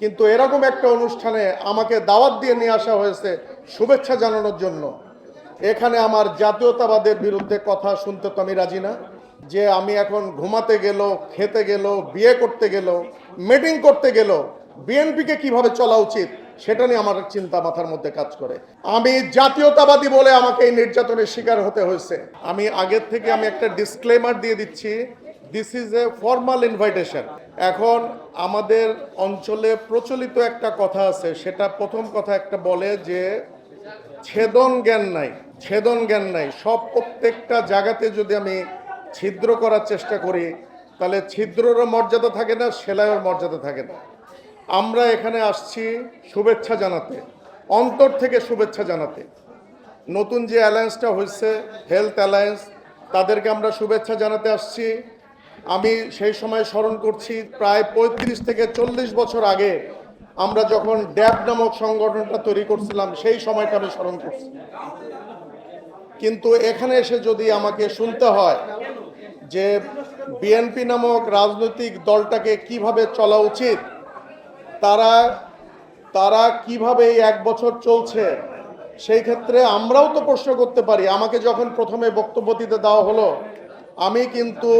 কিন্তু এরকম একটা অনুষ্ঠানে আমাকে দাওয়াত দিয়ে নিয়ে আসা হয়েছে শুভেচ্ছা জানানোর জন্য। এখানে আমার জাতীয়তাবাদের বিরুদ্ধে কথা শুনতে তো আমি রাজি না। যে আমি এখন ঘুমাতে গেল, খেতে গেল, বিয়ে করতে গেল, মিটিং করতে গেল, বিএনপিকে কিভাবে চলা উচিত সেটা নিয়ে আমার চিন্তা মাথার মধ্যে কাজ করে। আমি জাতীয়তাবাদী বলে আমাকে এই নির্যাতনের শিকার হতে হয়েছে। আমি আগের থেকে একটা ডিসক্লেমার দিয়ে দিচ্ছি, this is a formal invitation. এখন আমাদের অঞ্চলে প্রচলিত একটা কথা আছে, সেটা প্রথম কথা একটা বলে যে ছেদন জ্ঞান নাই, ছেদন জ্ঞান নাই। সব প্রত্যেকটা জায়গাতে যদি আমি ছিদ্র করার চেষ্টা করি তাহলে ছিদ্ররও মর্যাদা থাকে না, সেলাইয়ের মর্যাদা থাকে না। আমরা এখানে আসছি শুভেচ্ছা জানাতে, অন্তর থেকে শুভেচ্ছা জানাতে। নতুন যে অ্যালায়েন্সটা হয়েছে হেলথ অ্যালায়েন্স, তাদেরকে আমরা শুভেচ্ছা জানাতে আসছি। আমি সেই সময় স্মরণ করছি প্রায় 35 থেকে 40 বছর আগে আমরা যখন ড্যাব নামক সংগঠনটা তৈরি করছিলাম, সেই সময়টা আমি স্মরণ করছি। কিন্তু এখানে এসে যদি আমাকে শুনতে হয় যে বিএনপি নামক রাজনৈতিক দলটাকে কিভাবে চলা উচিত, তারা কিভাবে এই 1 বছর চলছে, সেই ক্ষেত্রে আমরাও তো প্রশ্ন করতে পারি। আমাকে যখন প্রথমে বক্তব্য দিতে দেওয়া হলো, আমি কিন্তু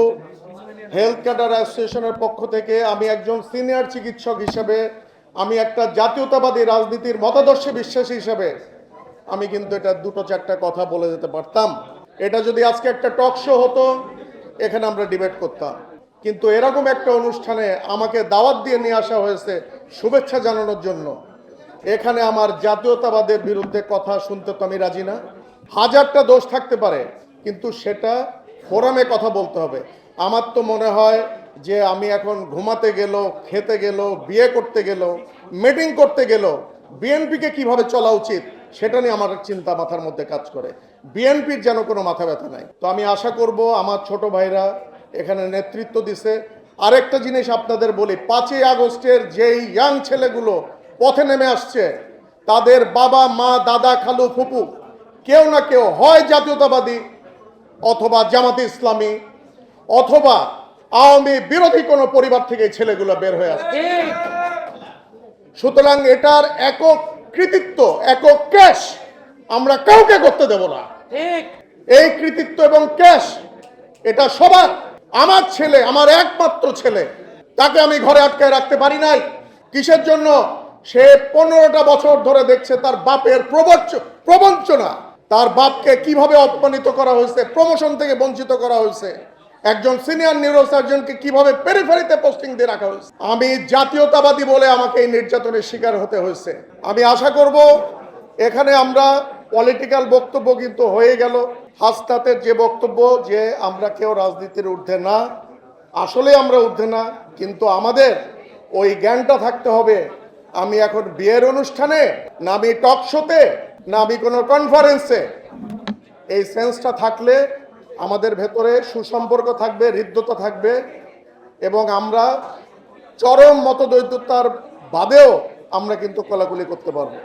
হেলথ ক্যাডার অ্যাসোসিয়েশনের পক্ষ থেকে আমি একজন সিনিয়র চিকিৎসক হিসেবে, আমি একটা জাতীয়তাবাদী রাজনীতির মতাদর্শে বিশ্বাসী হিসেবে আমি কিন্তু এটা 2-4টা কথা বলে যেতে পারতাম। এটা যদি আজকে একটা টক শো হতো, এখানে আমরা ডিবেট করতাম। কিন্তু এরকম একটা অনুষ্ঠানে আমাকে দাওয়াত দিয়ে নিয়ে আসা হয়েছে শুভেচ্ছা জানানোর জন্য। এখানে আমার জাতীয়তাবাদের বিরুদ্ধে কথা শুনতে তো আমি রাজি না। হাজারটা দোষ থাকতে পারে, কিন্তু সেটা ফোরামে কথা বলতে হবে। আমার তো মনে হয় যে আমি এখন ঘুমাতে গেল, খেতে গেল, বিয়ে করতে গেল, মিটিং করতে গেল, বিএনপিকে কিভাবে চলা উচিত সেটা নিয়ে আমার চিন্তা মাথার মধ্যে কাজ করে। বিএনপির যেন কোনো মাথা ব্যথা নাই। তো আমি আশা করব আমার ছোট ভাইরা এখানে নেতৃত্ব দিছে। আরেকটা জিনিস আপনাদের বলি, 5ই আগস্টের যেই ইয়াং ছেলেগুলো পথে নেমে আসছে, তাদের বাবা মা, দাদা, খালু, ফুপু কেউ না কেউ হয় জাতীয়তাবাদী, অথবা জামাতে ইসলামী, অথবা আওয়ামী বিরোধী কোনো পরিবার থেকে ছেলেগুলো বের হয়ে আসছে। সুতরাং এটার একক কৃতিত্ব, একক ক্যাশ আমরা কাউকে করতে দেব না। এই কৃতিত্ব এবং ক্যাশ এটা সবার। আমার ছেলে, আমার একমাত্র ছেলে, তাকে আমি ঘরে আটকায় রাখতে পারি নাই। কিসের জন্য? সে 15টা বছর ধরে দেখছে তার বাপের প্রবঞ্চনা, তার বাপকে কিভাবে অপমানিত করা হয়েছে, প্রমোশন থেকে বঞ্চিত করা হয়েছে, একজন সিনিয়র নিউরোসার্জনকে কিভাবে পেরিফেরিতে পোস্টিং দিয়ে রাখা হয়েছে। আমি জাতীয়তাবাদী বলে আমাকে এই নির্যাতনের শিকার হতে হয়েছে। আমি আশা করব এখানে আমরা পলিটিক্যাল বক্তব্য কিন্তু হয়ে গেল। হাসনাতের যে বক্তব্য যে আমরা কেউ রাজনীতির ঊর্ধ্বে না, আসলে আমরা ঊর্ধ্বে না, কিন্তু আমাদের ওই জ্ঞানটা থাকতে হবে। আমি এখন বিয়ের অনুষ্ঠানে না, আমি টক শোতে না, আমি কোনো কনফারেন্সে, এই সেন্সটা থাকলে আমাদের ভেতরে সুসম্পর্ক থাকবে, হৃদ্যতা থাকবে, এবং আমরা চরম মতদ্বৈততার বাদেও আমরা কিন্তু কোলাকুলি করতে পারবো।